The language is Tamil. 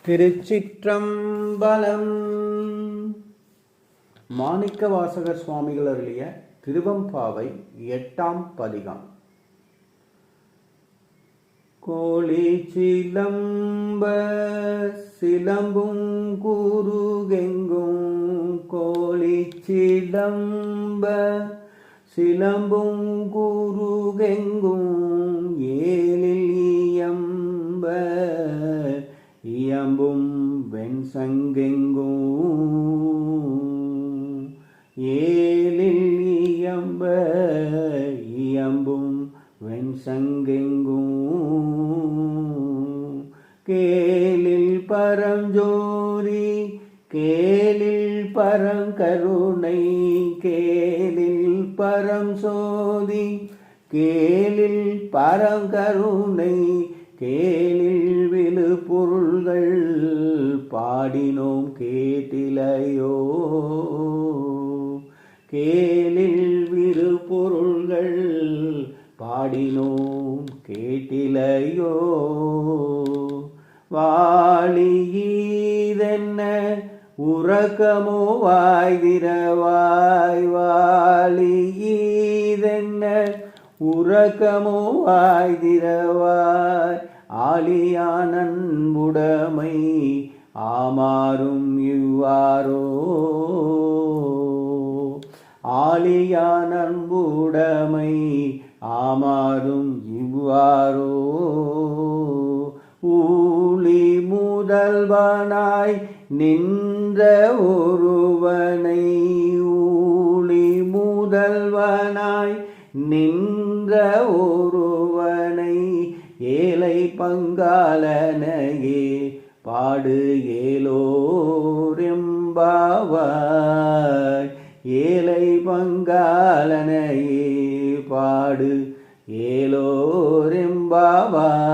திருச்சிற்றம்பலம். மாணிக்கவாசகர் சுவாமிகள் அருளிய திருவெம்பாவை 8ஆம் பதிகம். கோழி சிலம்ப சிலம்பும் குருகெங்கும், கோழி சிலம்ப சிலம்பும் குருகெங்கும், ஏழில் இயம்ப இயம்பும் வெண்சங்கெங்கும், ஏழில் இயம்ப இயம்பும் வெண்சங்கெங்கும், கேளில் பரஞ்சோதி கேளில் பரங்கருணை, கேளில் பரம் சோதி கேளில் பரங்கருணை, கேளில் விழு பொருள்கள் பாடினோம் கேட்டிலையோ, கேளில் விழு பொருள்கள் பாடினோம் கேட்டிலையோ. வாழியீதென்ன உறக்கமோ வாய்திரவாய், வாழியீதென்ன உறக்கமோ வாய்திரவாய், ஆழியான் அன்புடைமை ஆமாறும் இவ்வாறோ, ஆழியான் அன்புடைமை ஆமாறும் இவ்வாறோ. ஊழி முதல்வனாய் நின்ற ஒருவனை, ஊழி முதல்வனாய் நின்ற ஒருவனை, ஏழை பங்காளனையே பாடு ஏலோரெம்பாவாய், ஏழை பங்காளனையே பாடு ஏலோரெம்பாவாய்.